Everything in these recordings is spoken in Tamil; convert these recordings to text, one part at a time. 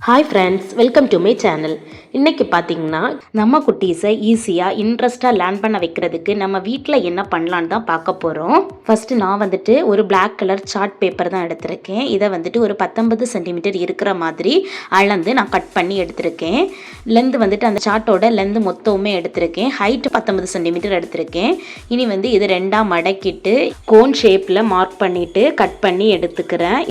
Hi friends, welcome to my channel. இன்றைக்கி பார்த்தீங்கன்னா நம்ம குட்டீஸை ஈஸியாக இன்ட்ரெஸ்ட்டாக லேர்ன் பண்ண வைக்கிறதுக்கு நம்ம வீட்டில் என்ன பண்ணலான்னு தான் பார்க்க போகிறோம். ஃபஸ்ட்டு நான் ஒரு பிளாக் கலர் சார்ட் பேப்பர் தான் எடுத்திருக்கேன். இதை ஒரு 19 சென்டிமீட்டர் இருக்கிற மாதிரி அளந்து நான் கட் பண்ணி எடுத்திருக்கேன். லென்த்து அந்த சார்ட்டோட லென்த்து மொத்தமுமே எடுத்திருக்கேன். ஹைட்டு 19 சென்டிமீட்டர் எடுத்திருக்கேன். இனி இது ரெண்டாக மடக்கிட்டு கோன் ஷேப்பில் மார்க் பண்ணிவிட்டு கட் பண்ணி எடுத்துக்கிறேன்.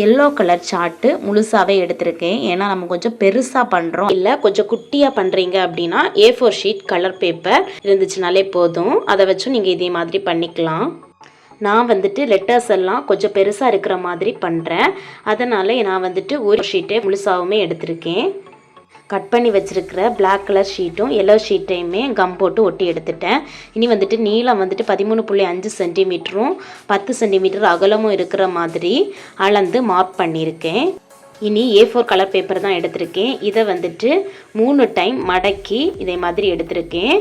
எல்லோ கலர் சார்ட்டு முழுசாகவே எடுத்திருக்கேன். ஏன்னா நம்ம கொஞ்சம் பெருசாக பண்ணுறோம், இல்லை கொஞ்சம் குட்டியாக பண்ணுறீங்க அப்படின்னா A4 ஷீட் கலர் பேப்பர் இருந்துச்சுனாலே போதும். அதை வச்சும் நீங்கள் இதே மாதிரி பண்ணிக்கலாம். நான் லெட்டர்ஸ் எல்லாம் கொஞ்சம் பெருசாக இருக்கிற மாதிரி பண்ணுறேன். அதனால் நான் ஒரு ஷீட்டே முழுசாகவுமே எடுத்திருக்கேன். கட் பண்ணி வச்சுருக்கிற பிளாக் கலர் ஷீட்டும் எல்லோ ஷீட்டையுமே கம் போட்டு ஒட்டி எடுத்துட்டேன். இனி நீளம் 13.5 சென்டிமீட்டரும் 10 சென்டிமீட்டர் அகலமும் இருக்கிற மாதிரி அளந்து மார்க் பண்ணியிருக்கேன். இனி A4 கலர் பேப்பர் தான் எடுத்திருக்கேன். இதை 3 டைம் மடக்கி இதே மாதிரி எடுத்திருக்கேன்.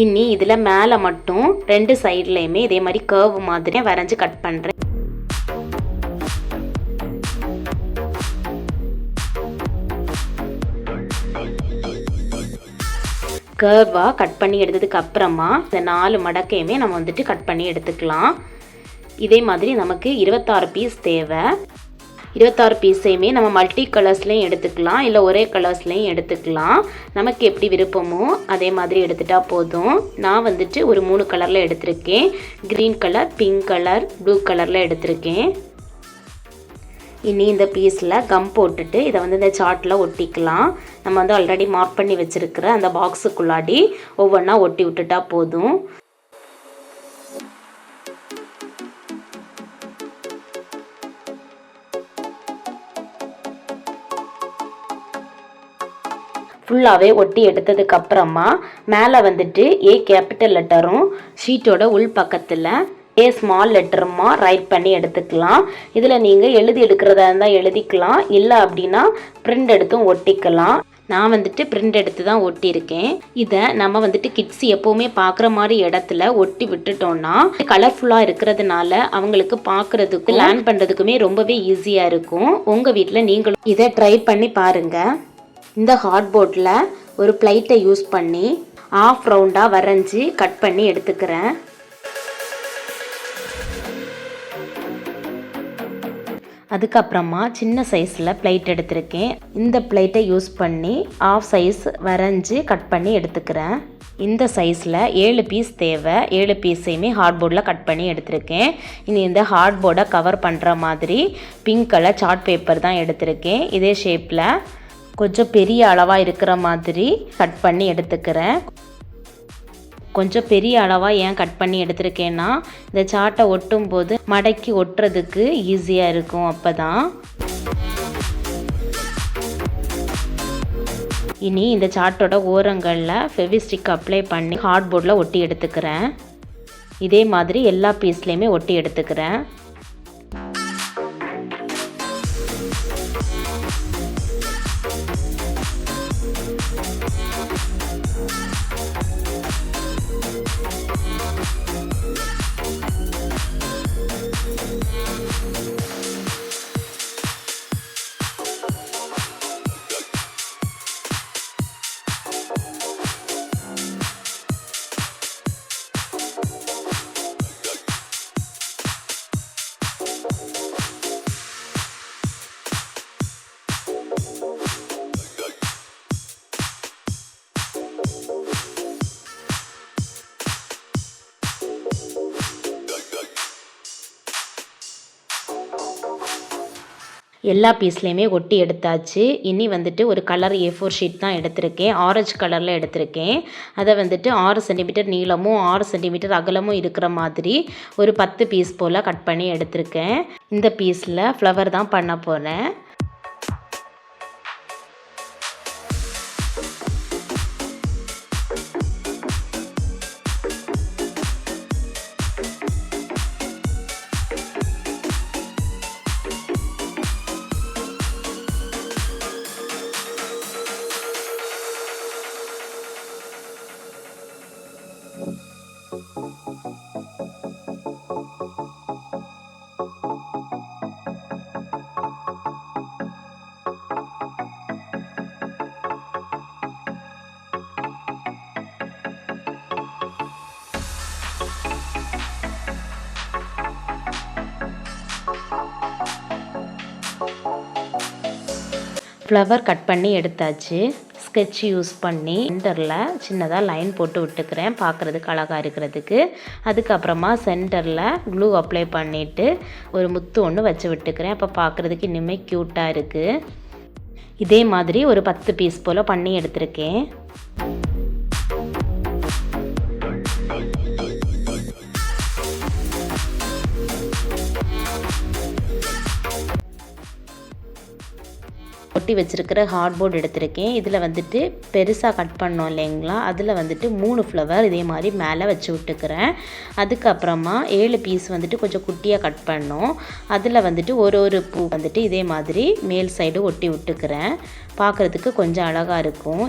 இனி இதில் மேலே மட்டும் 2 சைட்லேயுமே இதே மாதிரி கர்வ் மாதிரி வரைஞ்சி கட் பண்ணுறேன். கர்வாக கட் பண்ணி எடுத்ததுக்கு அப்புறமா இந்த 4 மடக்கையுமே நம்ம கட் பண்ணி எடுத்துக்கலாம். இதே மாதிரி நமக்கு 26 பீஸ் தேவை. 26 பீஸையுமே நம்ம மல்டி கலர்ஸ்லேயும் எடுத்துக்கலாம், இல்லை ஒரே கலர்ஸ்லேயும் எடுத்துக்கலாம். நமக்கு எப்படி விருப்பமோ அதே மாதிரி எடுத்துட்டா போதும். நான் ஒரு 3 கலரில் எடுத்திருக்கேன். Green colour, pink colour, blue கலரில் எடுத்திருக்கேன். இனி இந்த பீஸில் கம் போட்டுட்டு இதை இந்த சார்ட்டில் ஒட்டிக்கலாம். நம்ம ஆல்ரெடி மார்க் பண்ணி வச்சுருக்கிற அந்த பாக்ஸுக்குள்ளாடி ஒவ்வொன்றா ஒட்டி விட்டுட்டா போதும். ஃபுல்லாகவே ஒட்டி எடுத்ததுக்கு அப்புறமா மேலே A கேபிட்டல் லெட்டரும் ஷீட்டோட உள் பக்கத்தில் A ஸ்மால் லெட்டருமா ரைட் பண்ணி எடுத்துக்கலாம். இதில் நீங்கள் எழுதி எடுக்கிறதா இருந்தால் எழுதிக்கலாம், இல்லை அப்படின்னா பிரிண்ட் எடுத்தும் ஒட்டிக்கலாம். நான் பிரிண்ட் எடுத்து தான் ஒட்டியிருக்கேன். இதை நம்ம கிட்ஸ் எப்போவுமே பார்க்குற மாதிரி இடத்துல ஒட்டி விட்டுட்டோம்னா கலர்ஃபுல்லாக இருக்கிறதுனால அவங்களுக்கு பார்க்குறதுக்கும் லேர்ன் பண்ணுறதுக்குமே ரொம்பவே ஈஸியாக இருக்கும். உங்கள் வீட்டில் நீங்களும் இதை ட்ரை பண்ணி பாருங்கள். இந்த ஹார்ட்போர்டில் ஒரு பிளைட்டை யூஸ் பண்ணி ஆஃப் ரவுண்டாக வரைஞ்சி கட் பண்ணி எடுத்துக்கிறேன். அதுக்கப்புறமா சின்ன சைஸில் பிளேட் எடுத்திருக்கேன். இந்த பிளேட்டை யூஸ் பண்ணி ஆஃப் சைஸ் வரைஞ்சி கட் பண்ணி எடுத்துக்கிறேன். இந்த சைஸில் 7 பீஸ் தேவை. 7 பீஸையுமே ஹார்ட்போர்டில் கட் பண்ணி எடுத்திருக்கேன். இனி இந்த ஹார்ட்போர்டை கவர் பண்ணுற மாதிரி பிங்க் கலர் சார்ட் பேப்பர் தான் எடுத்திருக்கேன். இதே ஷேப்பில் கொஞ்சம் பெரிய அளவாக இருக்கிற மாதிரி கட் பண்ணி எடுத்துக்கிறேன். கொஞ்சம் பெரிய அளவாக ஏன் கட் பண்ணி எடுத்திருக்கேன்னா இந்த சார்ட்டை ஒட்டும் போது மடக்கி ஒட்டுறதுக்கு ஈஸியாக இருக்கும். அப்போ தான் இனி இந்த சார்ட்டோட ஓரங்களில் ஃபெவிஸ்டிக் அப்ளை பண்ணி ஹார்ட்போர்டில் ஒட்டி எடுத்துக்கிறேன். இதே மாதிரி எல்லா பீஸ்லேயுமே ஒட்டி எடுத்துக்கிறேன். எல்லா பீஸ்லேயுமே ஒட்டி எடுத்தாச்சு. இனி ஒரு கலர் A4 ஷீட் தான் எடுத்திருக்கேன். ஆரஞ்சு கலரில் எடுத்திருக்கேன். அதை 6 சென்டிமீட்டர் நீளமும் 6 சென்டிமீட்டர் அகலமும் இருக்கிற மாதிரி ஒரு 10 பீஸ் போல் கட் பண்ணி எடுத்திருக்கேன். இந்த பீஸில் ஃப்ளவர் தான் பண்ண போகிறேன். ஃப்ளவர் கட் பண்ணி எடுத்தாச்சு. ஸ்கெட்ச் யூஸ் பண்ணி சென்டரில் சின்னதாக லைன் போட்டு விட்டுக்கிறேன் பார்க்குறதுக்கு அழகாக இருக்கிறதுக்கு. அதுக்கப்புறமா சென்டரில் க்ளூ அப்ளை பண்ணிவிட்டு ஒரு முத்து ஒன்று வச்சு விட்டுக்கிறேன். அப்போ பார்க்குறதுக்கு இன்னுமே க்யூட்டாக இருக்குது. இதே மாதிரி ஒரு 10 பீஸ் போல் பண்ணி எடுத்திருக்கேன். ஒட்டி வச்சுருக்கிற ஹார்ட்போர்ட் எடுத்திருக்கேன். இதில் வந்துட்டு பெருசாக கட் பண்ணோம் இல்லைங்களா, அதில் வந்துட்டு 3 ஃப்ளவர் இதே மாதிரி மேலே வச்சு விட்டுக்கிறேன். அதுக்கப்புறமா 7 பீஸ் வந்துட்டு கொஞ்சம் குட்டியாக கட் பண்ணோம். அதில் வந்துட்டு ஒரு பூ வந்துட்டு இதே மாதிரி மேல் சைடு ஒட்டி விட்டுக்கிறேன். பார்க்குறதுக்கு கொஞ்சம் அழகாக இருக்கும்.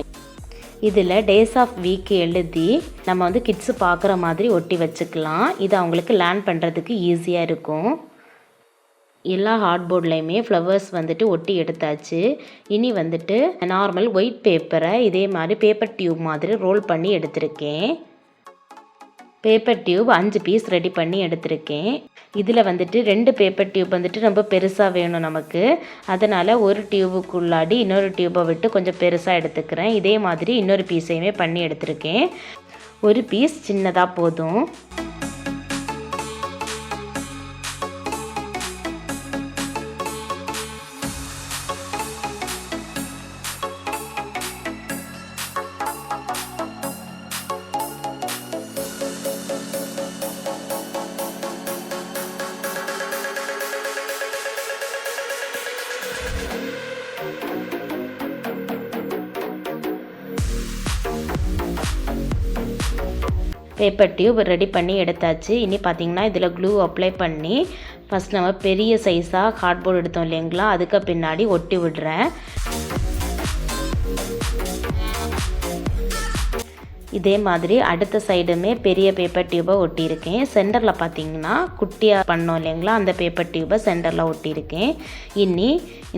இதில் டேஸ் ஆஃப் வீக் எழுதி நம்ம வந்து கிட்ஸு பார்க்குற மாதிரி ஒட்டி வச்சுக்கலாம். இது அவங்களுக்கு லேர்ன் பண்ணுறதுக்கு ஈஸியாக இருக்கும். எல்லா ஹார்ட்போர்ட்லேயுமே ஃப்ளவர்ஸ் வந்துட்டு ஒட்டி எடுத்தாச்சு. இனி வந்துட்டு நார்மல் ஒயிட் பேப்பரை இதே மாதிரி பேப்பர் டியூப் மாதிரி ரோல் பண்ணி எடுத்திருக்கேன். பேப்பர் டியூப் 5 பீஸ் ரெடி பண்ணி எடுத்திருக்கேன். இதில் வந்துட்டு 2 பேப்பர் டியூப் வந்துட்டு ரொம்ப பெருசாக வேணும் நமக்கு. அதனால் ஒரு டியூபுக்குள்ளாடி இன்னொரு டியூப்பை விட்டு கொஞ்சம் பெருசாக எடுத்துக்கிறேன். இதே மாதிரி இன்னொரு பீஸையுமே பண்ணி எடுத்திருக்கேன். ஒரு பீஸ் சின்னதாக போதும். பேப்பர் டியூப் ரெடி பண்ணி எடுத்தாச்சு. இனி பார்த்திங்கன்னா இதில் க்ளூ அப்ளை பண்ணி ஃபஸ்ட் நம்ம பெரிய சைஸாக கார்ட்போர்டு எடுத்தோம் இல்லைங்களா, அதுக்கு பின்னாடி ஒட்டி விடுறேன். இதே மாதிரி அடுத்த சைடுமே பெரிய பேப்பர் டியூபை ஒட்டியிருக்கேன். சென்டரில் பார்த்திங்கன்னா குட்டியாக பண்ணோம் இல்லைங்களா, அந்த பேப்பர் டியூபை சென்டரில் ஒட்டியிருக்கேன். இனி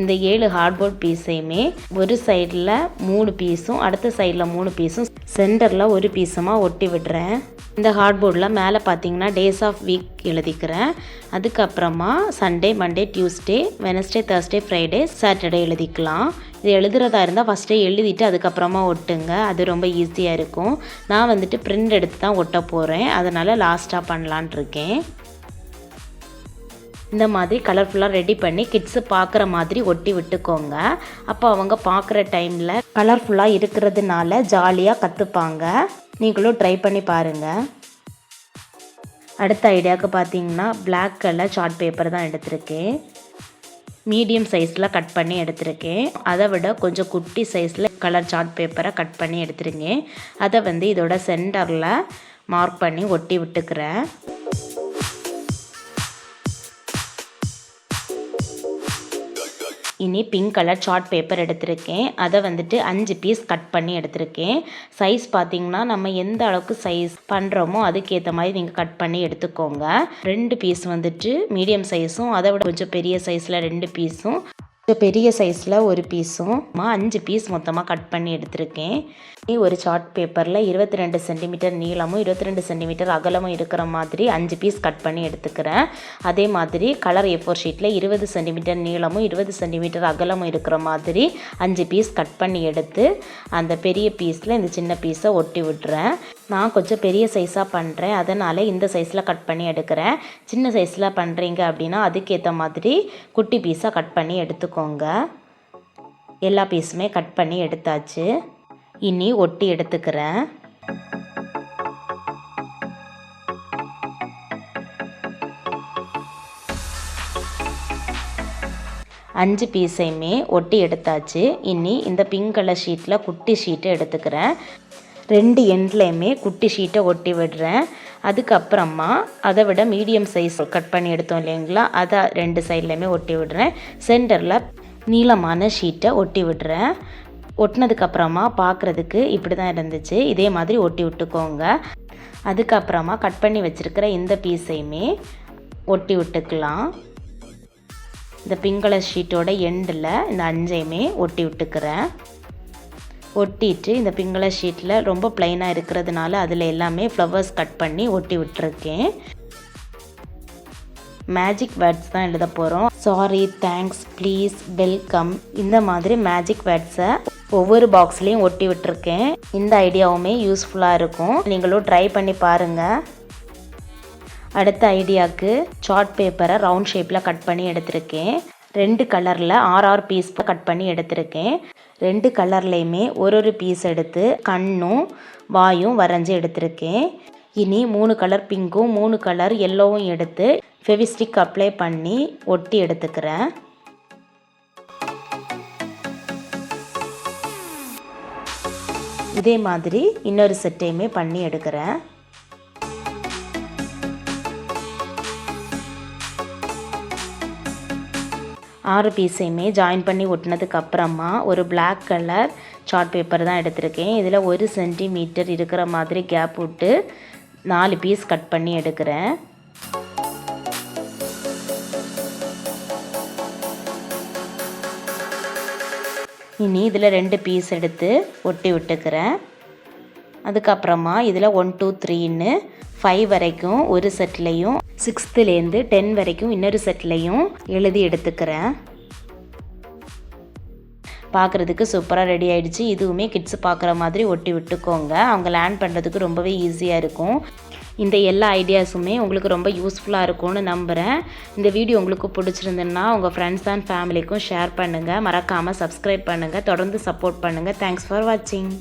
இந்த 7 ஹார்ட்போர்ட் பீஸையுமே ஒரு சைடில் 3 பீஸும் அடுத்த சைடில் 3 பீஸும் சென்டரில் ஒரு பீஸுமாக ஒட்டி விடுறேன். இந்த ஹார்ட்போர்டில் மேலே பார்த்தீங்கன்னா டேஸ் ஆஃப் வீக் எழுதிக்கிறேன். அதுக்கப்புறமா Sunday, Monday, Tuesday, Wednesday, Thursday, Friday, Saturday எழுதிக்கலாம். இது எழுதுறதா இருந்தால் ஃபஸ்ட்டே எழுதிட்டு அதுக்கப்புறமா ஒட்டுங்க, அது ரொம்ப ஈஸியாக இருக்கும். நான் வந்துட்டு பிரிண்ட் எடுத்து தான் ஒட்ட போகிறேன், அதனால் லாஸ்ட்டாக பண்ணலான் இருக்கேன். இந்த மாதிரி கலர்ஃபுல்லாக ரெடி பண்ணி கிட்ஸு பார்க்குற மாதிரி ஒட்டி விட்டுக்கோங்க. அப்போ அவங்க பார்க்குற டைமில் கலர்ஃபுல்லாக இருக்கிறதுனால ஜாலியாக கற்றுப்பாங்க. நீங்களும் ட்ரை பண்ணி பாருங்கள். அடுத்த ஐடியாவுக்கு பார்த்தீங்கன்னா பிளாக் கலர் சார்ட் பேப்பர் தான் எடுத்திருக்கேன். மீடியம் சைஸில் கட் பண்ணி எடுத்திருக்கேன். அதை விட கொஞ்சம் குட்டி சைஸில் கலர் சார்ட் பேப்பரை கட் பண்ணி எடுத்துருக்கேன். அதை வந்து இதோட சென்டரில் மார்க் பண்ணி ஒட்டி விட்டுக்கிறேன். இனி பிங்க் கலர் சார்ட் பேப்பர் எடுத்திருக்கேன். அதை வந்துட்டு 5 பீஸ் கட் பண்ணி எடுத்திருக்கேன். சைஸ் பார்த்திங்கன்னா நம்ம எந்த அளவுக்கு சைஸ் பண்ணுறோமோ அதுக்கேற்ற மாதிரி நீங்கள் கட் பண்ணி எடுத்துக்கோங்க. 2 பீஸ் வந்துட்டு மீடியம் சைஸும் அதை விட கொஞ்சம் பெரிய சைஸில் 2 பீஸும் பெரிய சைஸில் ஒரு பீஸும் 5 பீஸ் மொத்தமாக கட் பண்ணி எடுத்திருக்கேன். ஒரு சார்ட் பேப்பரில் 22 சென்டிமீட்டர் நீளமும் 22 சென்டிமீட்டர் அகலமும் இருக்கிற மாதிரி 5 பீஸ் கட் பண்ணி எடுத்துக்கிறேன். அதே மாதிரி கலர் A4 ஷீட்டில் 20 சென்டிமீட்டர் நீளமும் 20 சென்டிமீட்டர் அகலமும் இருக்கிற மாதிரி 5 பீஸ் கட் பண்ணி எடுத்து அந்த பெரிய பீஸில் இந்த சின்ன பீஸை ஒட்டி விட்டுறேன். நான் கொஞ்சம் பெரிய சைஸாக பண்ணுறேன், அதனால் இந்த சைஸில் கட் பண்ணி எடுக்கிறேன். சின்ன சைஸில் பண்ணுறீங்க அப்படின்னா அதுக்கேற்ற மாதிரி குட்டி பீஸாக கட் பண்ணி எடுத்துக்கோங்க. எல்லா பீஸுமே கட் பண்ணி எடுத்தாச்சு. இனி ஒட்டி எடுத்துக்கிறேன். அஞ்சு பீஸையுமே ஒட்டி எடுத்தாச்சு. இனி இந்த பிங்க் கலர் ஷீட்டில் குட்டி ஷீட்டை எடுத்துக்கிறேன். 2 எண்ட்லேயுமே குட்டி ஷீட்டை ஒட்டி விடுறேன். அதுக்கப்புறமா அதை விட மீடியம் சைஸ் கட் பண்ணி எடுத்தோம் இல்லைங்களா, அதை 2 சைட்லேயுமே ஒட்டி விடுறேன். சென்டரில் நீளமான ஷீட்டை ஒட்டி விடுறேன். ஒட்டினதுக்கப்புறமா பார்க்குறதுக்கு இப்படி தான் இருந்துச்சு. இதே மாதிரி ஒட்டி விட்டுக்கோங்க. அதுக்கப்புறமா கட் பண்ணி வச்சுருக்கிற இந்த பீஸையுமே ஒட்டி விட்டுக்கலாம். இந்த பிங்க் கலர் ஷீட்டோட எண்டில் இந்த 5ஐயுமே ஒட்டி விட்டுக்கிறேன். ஒட்டிட்டு இந்த பிங்க் கலர் ஷீட்டில் ரொம்ப ப்ளைனாக இருக்கிறதுனால அதில் எல்லாமே ஃப்ளவர்ஸ் கட் பண்ணி ஒட்டி விட்டுருக்கேன். மேஜிக் வேர்ட்ஸ் தான் எழுத போகிறோம். சாரி, தேங்க்ஸ், ப்ளீஸ், வெல்கம் இந்த மாதிரி மேஜிக் வேர்ட்ஸை ஒவ்வொரு பாக்ஸ்லேயும் ஒட்டி விட்டுருக்கேன். இந்த ஐடியாவுமே யூஸ்ஃபுல்லாக இருக்கும். நீங்களும் ட்ரை பண்ணி பாருங்கள். அடுத்த ஐடியாவுக்கு சார்ட் பேப்பரை ரவுண்ட் ஷேப்பில் கட் பண்ணி எடுத்திருக்கேன். 2 கலரில் 6 பீஸ் கட் பண்ணி எடுத்திருக்கேன். 2 கலர்லேயுமே ஒரு பீஸ் எடுத்து கண்ணும் வாயும் வரைஞ்சி எடுத்திருக்கேன். இனி 3 கலர் பிங்க்கும் 3 கலர் எல்லோவும் எடுத்து ஃபெவிஸ்டிக் அப்ளை பண்ணி ஒட்டி எடுத்துக்கிறேன். இதே மாதிரி இன்னொரு செட்டையுமே பண்ணி எடுக்கிறேன். ஆறு பீஸையுமே ஜாயின் பண்ணி ஒட்டினதுக்கு அப்புறமா ஒரு பிளாக் கலர் சார்ட் பேப்பர் தான் எடுத்திருக்கேன். இதில் 1 சென்டிமீட்டர் இருக்கிற மாதிரி கேப் விட்டு 4 பீஸ் கட் பண்ணி எடுக்கிறேன். இனி இதில் 2 பீஸ் எடுத்து ஒட்டி விட்டுக்கிறேன். அதுக்கப்புறமா இதில் 1 2 3ன்னு 5 வரைக்கும் ஒரு செட்லேயும் 6லேருந்து 10 வரைக்கும் இன்னொரு செட்லேயும் எழுதி எடுத்துக்கிறேன். பார்க்குறதுக்கு சூப்பராக ரெடி ஆகிடுச்சு. இதுவுமே கிட்ஸ் பார்க்குற மாதிரி ஒட்டி விட்டுக்கோங்க. அவங்க லேர்ன் பண்ணுறதுக்கு ரொம்பவே ஈஸியாக இருக்கும். இந்த எல்லா ஐடியாஸுமே உங்களுக்கு ரொம்ப யூஸ்ஃபுல்லாக இருக்கும்னு நம்புகிறேன். இந்த வீடியோ உங்களுக்கு பிடிச்சிருந்துன்னா உங்கள் ஃப்ரெண்ட்ஸ் அண்ட் ஃபேமிலிக்கும் ஷேர் பண்ணுங்கள். மறக்காமல் சப்ஸ்கிரைப் பண்ணுங்கள். தொடர்ந்து சப்போர்ட் பண்ணுங்கள். தேங்க்ஸ் ஃபார் வாட்சிங்.